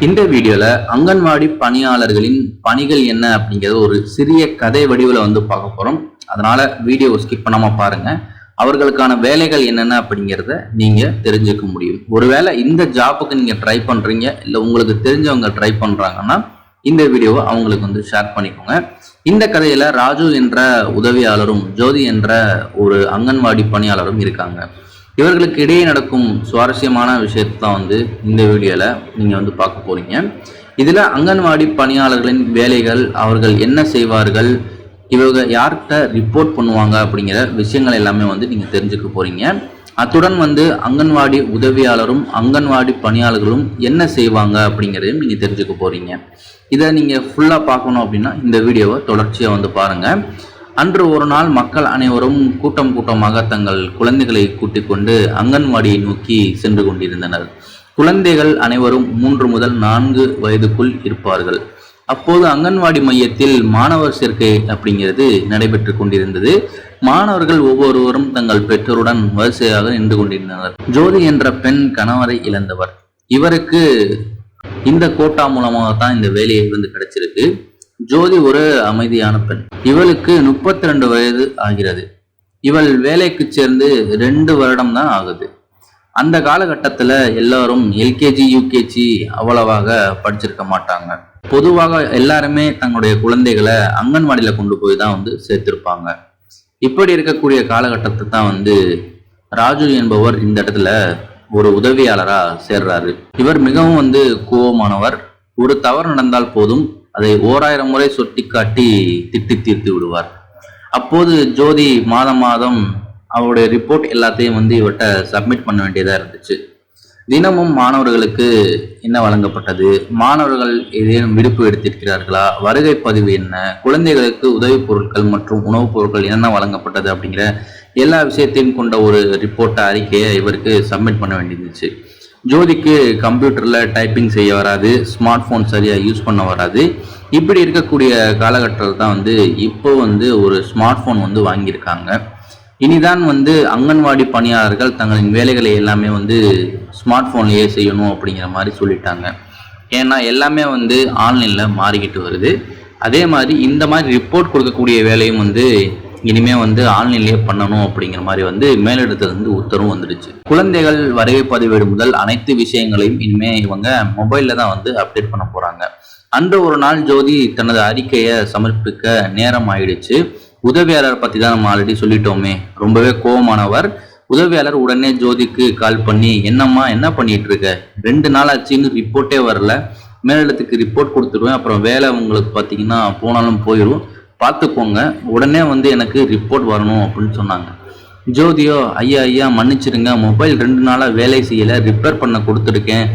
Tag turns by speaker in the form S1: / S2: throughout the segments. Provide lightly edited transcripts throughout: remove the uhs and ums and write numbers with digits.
S1: இந்த வீடியோல அங்கன்வாடி பணியாளர்களின் பணிகள் என்ன அப்படிங்கிறது ஒரு சிறிய கதை வடிவில் பார்க்க போறோம். அதனால வீடியோ ஸ்கிப் பண்ணாம பாருங்க. அவர்களுக்கான வேலைகள் என்னென்ன அப்படிங்கிறத நீங்க தெரிஞ்சுக்க முடியும். ஒருவேளை இந்த ஜாப்புக்கு நீங்க ட்ரை பண்றீங்க, இல்லை உங்களுக்கு தெரிஞ்சவங்க ட்ரை பண்றாங்கன்னா இந்த வீடியோவை அவங்களுக்கு ஷேர் பண்ணிக்கோங்க. இந்த கதையில ராஜு என்ற உதவியாளரும் ஜோதி என்ற ஒரு அங்கன்வாடி பணியாளரும் இருக்காங்க. இவர்களுக்கு இடையே நடக்கும் சுவாரஸ்யமான விஷயத்தை தான் இந்த வீடியோல நீங்க பார்க்க போறீங்க. இதுல அங்கன்வாடி பணியாளர்களின் வேலைகள், அவர்கள் என்ன செய்வார்கள், இவங்க யார்கிட்ட ரிப்போர்ட் பண்ணுவாங்க அப்படிங்கிற விஷயங்கள் எல்லாமே நீங்க தெரிஞ்சுக்க போறீங்க. அத்துடன் அங்கன்வாடி உதவியாளரும் அங்கன்வாடி பணியாளர்களும் என்ன செய்வாங்க அப்படிங்கிறதையும் நீங்க தெரிஞ்சுக்க போறீங்க. இதை நீங்க ஃபுல்லா பார்க்கணும் அப்படின்னா இந்த வீடியோவை தொடர்ச்சியா பாருங்க. அன்று ஒரு நாள் மக்கள் அனைவரும் கூட்டம் கூட்டமாக தங்கள் குழந்தைகளை கூட்டிக் கொண்டு அங்கன்வாடியை நோக்கி சென்று கொண்டிருந்தனர். குழந்தைகள் அனைவரும் 3 முதல் 4 வயதுக்குள் இருப்பார்கள். அப்போது அங்கன்வாடி மையத்தில் மாணவர் சேர்க்கை அப்படிங்கிறது நடைபெற்று கொண்டிருந்தது. மாணவர்கள் ஒவ்வொருவரும் தங்கள் பெற்றோருடன் வரிசையாக நின்று கொண்டிருந்தனர். ஜோதி என்ற பெண் கணவரை இழந்தவர். இவருக்கு இந்த கோட்டா மூலமாகத்தான் இந்த வேலையை கிடைச்சிருக்கு. ஜோதி ஒரு அமைதியான பெண். இவளுக்கு 32 வயது ஆகிறது. இவள் வேலைக்கு சேர்ந்து 2 வருடம் தான் ஆகுது. அந்த காலகட்டத்துல எல்லாரும் எல்கேஜி யூகேஜி அவ்வளவாக படிச்சிருக்க மாட்டாங்க. பொதுவாக எல்லாருமே தங்களுடைய குழந்தைகளை அங்கன்வாடியில கொண்டு போய் தான் சேர்த்திருப்பாங்க. இப்படி இருக்கக்கூடிய காலகட்டத்தை தான் ராஜு என்பவர் இந்த இடத்துல ஒரு உதவியாளரா சேர்றாரு. இவர் மிகவும் கோபமானவர். ஒரு தவறு நடந்தால் போதும் அதை 1000 முறை சுட்டி காட்டி திட்டி தீர்த்து விடுவார். அப்போது ஜோதி மாதம் அவருடைய ரிப்போர்ட் எல்லாத்தையும் இவர்கிட்ட சப்மிட் பண்ண வேண்டியதா இருந்துச்சு. தினமும் மாணவர்களுக்கு என்ன வழங்கப்பட்டது, மாணவர்கள் ஏதேனும் விடுப்பு எடுத்திருக்கிறார்களா, வருகை பதிவு என்ன, குழந்தைகளுக்கு உதவி பொருட்கள் மற்றும் உணவுப் பொருட்கள் என்னென்ன வழங்கப்பட்டது அப்படிங்கிற எல்லா விஷயத்தையும் கொண்ட ஒரு ரிப்போர்ட்டை அறிக்கையை இவருக்கு சப்மிட் பண்ண வேண்டியிருந்துச்சு. ஜோதிக்கு கம்ப்யூட்டரில் டைப்பிங் செய்ய வராது, ஸ்மார்ட் ஃபோன் சரியாக யூஸ் பண்ண வராது. இப்படி இருக்கக்கூடிய காலகட்டத்தில் தான் இப்போ ஒரு ஸ்மார்ட் ஃபோன் வாங்கியிருக்காங்க. இனிதான் அங்கன்வாடி பணியாளர்கள் தங்களின் வேலைகளை எல்லாமே ஸ்மார்ட் ஃபோன்லேயே செய்யணும் அப்படிங்கிற மாதிரி சொல்லிட்டாங்க. ஏன்னா எல்லாமே ஆன்லைனில் மாறிக்கிட்டு வருது. அதே மாதிரி இந்த மாதிரி ரிப்போர்ட் கொடுக்கக்கூடிய வேலையும் இனிமே ஆன்லைன்லேயே பண்ணணும் அப்படிங்கிற மாதிரி மேலிடத்துல உத்தரவு வந்துடுச்சு. குழந்தைகள் வருகை பதிவேடு முதல் அனைத்து விஷயங்களையும் இனிமே இவங்க மொபைல்ல தான் அப்டேட் பண்ண போறாங்க. அன்று ஒரு நாள் ஜோதி தனது அறிக்கையை சமர்ப்பிக்க நேரம் ஆயிடுச்சு. உதவியாளர் பத்தி தான் நம்ம ஆல்ரெடி சொல்லிட்டோமே, ரொம்பவே கோபமானவர். உதவியாளர் உடனே ஜோதிக்கு கால் பண்ணி, என்னம்மா என்ன பண்ணிட்டு இருக்க, 2 நாள் ஆச்சுன்னு ரிப்போர்ட்டே வரல, மேலிடத்துக்கு ரிப்போர்ட் கொடுத்துருவேன், அப்புறம் வேலை உங்களுக்கு பார்த்தீங்கன்னா போனாலும் போயிடும், பார்த்துக்கோங்க, உடனே எனக்கு ரிப்போர்ட் வரணும் அப்படின்னு சொன்னாங்க. ஜோதியோ, ஐயா மன்னிச்சிருங்க, மொபைல் 2 நாளாக வேலை செய்யலை, ரிப்பேர் பண்ண கொடுத்துருக்கேன்,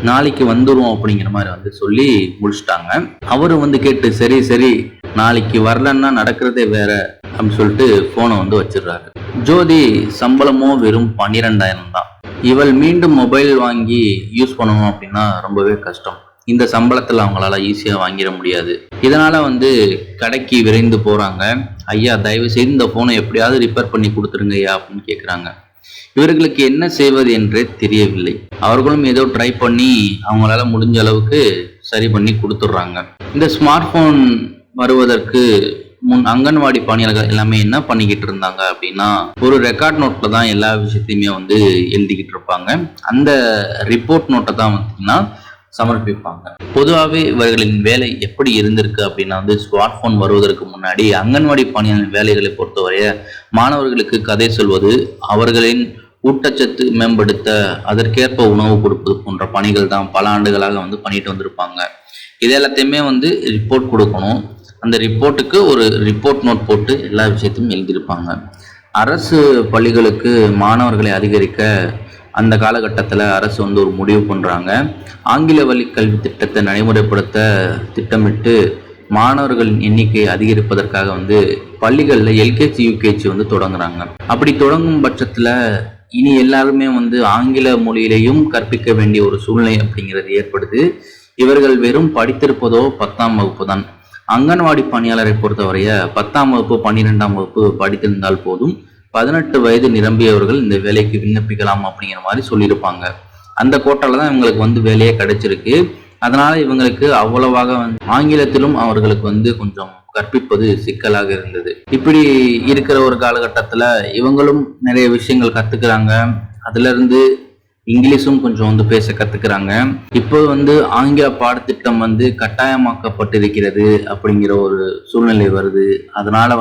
S1: நாளைக்கு வந்துடும் அப்படிங்கிற மாதிரி சொல்லி முடிச்சிட்டாங்க. அவரு கேட்டு, சரி நாளைக்கு வரலன்னா நடக்கிறதே வேற அப்படின்னு சொல்லிட்டு போனை வச்சிடுறாரு. ஜோதி சம்பளமோ வெறும் 12,000 தான். இவள் மீண்டும் மொபைல் வாங்கி யூஸ் பண்ணணும் அப்படின்னா ரொம்பவே கஷ்டம். இந்த சம்பளத்தில் அவங்களால ஈஸியாக வாங்கிட முடியாது. இதனால கடைக்கு விரைந்து போறாங்க. ஐயா தயவு செய்து இந்த போனை எப்படியாவது ரிப்பேர் பண்ணி கொடுத்துருங்க ஐயா அப்படின்னு கேட்குறாங்க. இவர்களுக்கு என்ன செய்வது என்றே தெரியவில்லை. அவர்களும் ஏதோ ட்ரை பண்ணி அவங்களால முடிஞ்ச அளவுக்கு சரி பண்ணி கொடுத்துட்றாங்க. இந்த ஸ்மார்ட் போன் வருவதற்கு முன் அங்கன்வாடி பணியாளர்கள் எல்லாமே என்ன பண்ணிக்கிட்டு இருந்தாங்க அப்படின்னா, ஒரு ரெக்கார்ட் நோட்ல தான் எல்லா விஷயத்தையுமே எழுதிக்கிட்டு இருப்பாங்க. அந்த ரிப்போர்ட் நோட்டை தான் சமர்ப்பிப்பாங்க. பொதுவாகவே இவர்களின் வேலை எப்படி இருந்திருக்கு அப்படின்னா, ஸ்மார்ட் போன் வருவதற்கு முன்னாடி அங்கன்வாடி பணியாளர் வேலைகளை பொறுத்தவரைய மாணவர்களுக்கு கதை சொல்வது, அவர்களின் ஊட்டச்சத்து மேம்படுத்த அதற்கேற்ப உணவு கொடுப்பது போன்ற பணிகள் தான் பல ஆண்டுகளாக பண்ணிட்டு வந்திருப்பாங்க. இது எல்லாத்தையுமே ரிப்போர்ட் கொடுக்கணும். அந்த ரிப்போர்ட்டுக்கு ஒரு ரிப்போர்ட் நோட் போட்டு எல்லா விஷயத்தையும் எழுதியிருப்பாங்க. அரசு பள்ளிகளுக்கு மாணவர்களை அதிகரிக்க அந்த காலகட்டத்தில் அரசு ஒரு முடிவு பண்ணுறாங்க. ஆங்கில வழி கல்வி திட்டத்தை நடைமுறைப்படுத்த திட்டமிட்டு மாணவர்களின் எண்ணிக்கையை அதிகரிப்பதற்காக பள்ளிகளில் எல்கேஜி யூகேஜி தொடங்குறாங்க. அப்படி தொடங்கும் பட்சத்தில் இனி எல்லாருமே ஆங்கில மொழியிலையும் கற்பிக்க வேண்டிய ஒரு சூழ்நிலை அப்படிங்கிறது ஏற்படுது. இவர்கள் வெறும் படித்திருப்பதோ 10ஆம் வகுப்பு தான். அங்கன்வாடி பணியாளரை பொறுத்தவரைய 10ஆம் வகுப்பு 12ஆம் வகுப்பு படித்திருந்தால் போதும், 18 வயது நிரம்பியவர்கள் இந்த வேலைக்கு விண்ணப்பிக்கலாம் அப்படிங்கிற மாதிரி சொல்லியிருப்பாங்க. அந்த கோட்டால தான் இவங்களுக்கு வேலையே கிடைச்சிருக்கு. அதனால இவங்களுக்கு அவ்வளவாக ஆங்கிலத்திலும் அவர்களுக்கு கொஞ்சம் கற்பிப்பது சிக்கலாக இருந்தது. இப்படி இருக்கிற ஒரு காலகட்டத்துல இவங்களும் நிறைய விஷயங்கள் கத்துக்கிறாங்க. அதுல இருந்து இங்கிலீஷும் கொஞ்சம் பேச கத்துக்கிறாங்க. இப்போ ஆங்கில பாடத்திட்டம் கட்டாயமாக்கப்பட்டிருக்கிறது அப்படிங்கிற ஒரு சூழ்நிலை வருது. அதனால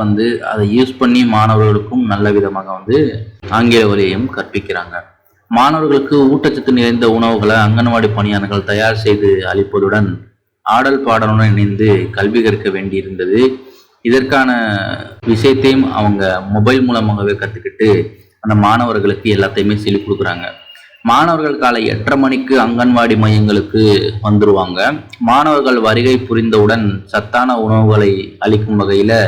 S1: அதை யூஸ் பண்ணி மாணவர்களுக்கும் நல்ல விதமாக ஆங்கில வழியையும் கற்பிக்கிறாங்க. மாணவர்களுக்கு ஊட்டச்சத்து நிறைந்த உணவுகளை அங்கன்வாடி பணியாளர்கள் தயார் செய்து அளிப்பதுடன் ஆடல் பாடலுடன் இணைந்து கல்வி கற்க வேண்டியிருந்தது. இதற்கான விஷயத்தையும் அவங்க மொபைல் மூலமாகவே கற்றுக்கிட்டு அந்த மாணவர்களுக்கு எல்லாத்தையுமே சொல்லிக் கொடுக்குறாங்க. மாணவர்கள் காலை 8:30 மணிக்கு அங்கன்வாடி மையங்களுக்கு வந்துருவாங்க. மாணவர்கள் வருகை புரிந்தவுடன் சத்தான உணவுகளை அளிக்கும் வகையில்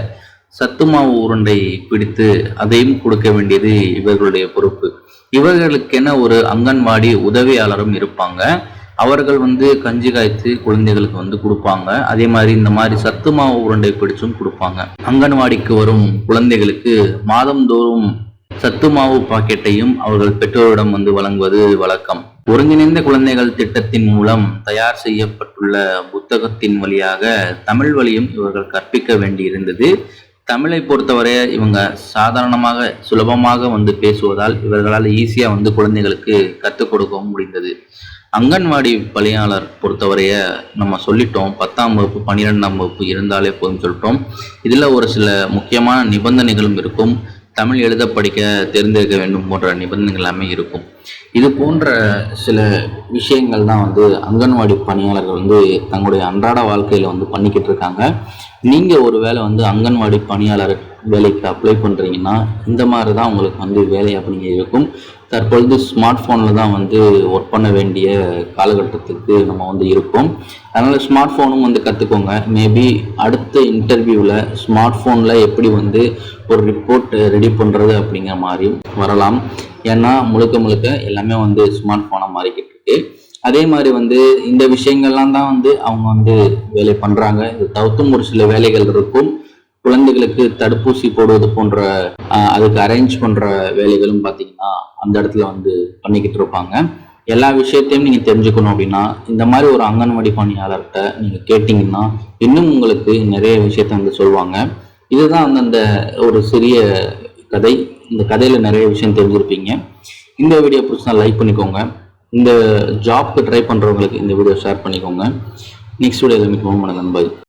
S1: சத்து மாவு உருண்டை பிடித்து அதையும் கொடுக்க வேண்டியது இவர்களுடைய பொறுப்பு. இவர்களுக்கென ஒரு அங்கன்வாடி உதவியாளரும் இருப்பாங்க. அவர்கள் கஞ்சி காய்ச்சி குழந்தைகளுக்கு கொடுப்பாங்க. அதே மாதிரி இந்த மாதிரி சத்து மாவு உருண்டை பிடிச்சும் கொடுப்பாங்க. அங்கன்வாடிக்கு வரும் குழந்தைகளுக்கு மாதந்தோறும் சத்து மாவு பாக்கெட்டையும் அவர்கள் பெற்றோரிடம் வழங்குவது வழக்கம். ஒருங்கிணைந்த குழந்தைகள் திட்டத்தின் மூலம் தயார் செய்யப்பட்டுள்ள புத்தகத்தின் வழியாக தமிழ் வழியும் இவர்கள் கற்பிக்க வேண்டியிருந்தது. தமிழை பொறுத்தவரை இவங்க சாதாரணமாக சுலபமாக பேசுவதால் இவர்களால் ஈஸியா குழந்தைகளுக்கு கற்றுக் கொடுக்கவும் முடிந்தது. அங்கன்வாடி பணியாளர் பொறுத்தவரைய நம்ம சொல்லிட்டோம், 10ஆம் வகுப்பு 12ஆம் வகுப்பு இருந்தாலே போதும் சொல்லிட்டோம். இதுல ஒரு சில முக்கியமான நிபந்தனைகளும் இருக்கும். தமிழ் எழுத படிக்க தெரிந்திருக்க வேண்டும் போன்ற நிபந்தனைகள் எல்லாமே இருக்கும். இது போன்ற சில விஷயங்கள் தான் அங்கன்வாடி பணியாளர்கள் தங்களுடைய அன்றாட வாழ்க்கையில பண்ணிக்கிட்டு இருக்காங்க. நீங்க ஒருவேளை அங்கன்வாடி பணியாளர் வேலைக்கு அப்ளை பண்றீங்கன்னா இந்த மாதிரி தான் உங்களுக்கு வேலை அப்படிங்கிறது இருக்கும். தற்பொழுது ஸ்மார்ட் ஃபோனில் தான் ஒர்க் பண்ண வேண்டிய காலகட்டத்துக்கு நம்ம இருக்கோம். அதனால் ஸ்மார்ட் ஃபோனும் கற்றுக்கோங்க. மேபி அடுத்த இன்டர்வியூவில் ஸ்மார்ட் ஃபோனில் எப்படி ஒரு ரிப்போர்ட் ரெடி பண்ணுறது அப்படிங்கிற மாதிரி வரலாம். ஏன்னா முழுக்க எல்லாமே ஸ்மார்ட் ஃபோனாக மாறிக்கிட்டு இருக்கு. அதே மாதிரி இந்த விஷயங்கள்லாம் தான் அவங்க வேலை பண்ணுறாங்க. இது தவிர்த்தும் ஒரு சில வேலைகள் இருக்கும். குழந்தைகளுக்கு தடுப்பூசி போடுவது போன்ற அதுக்கு அரேஞ்ச் பண்ற வேலைகளும் பார்த்தீங்கன்னா அந்த இடத்துல பண்ணிக்கிட்டு இருப்பாங்க. எல்லா விஷயத்தையும் நீங்க தெரிஞ்சுக்கணும் அப்படின்னா இந்த மாதிரி ஒரு அங்கன்வாடி பணியாளர்கிட்ட நீங்க கேட்டீங்கன்னா இன்னும் உங்களுக்கு நிறைய விஷயத்த சொல்லுவாங்க. இதுதான் அந்த ஒரு சிறிய கதை. இந்த கதையில நிறைய விஷயம் தெரிஞ்சிருப்பீங்க. இந்த வீடியோ பிடிச்சா லைக் பண்ணிக்கோங்க. இந்த ஜாப்க்கு ட்ரை பண்றவங்களுக்கு இந்த வீடியோ ஷேர் பண்ணிக்கோங்க. நெக்ஸ்ட் வீடியோவில் மீட் பண்ணுவோம். நண்பர்கள்.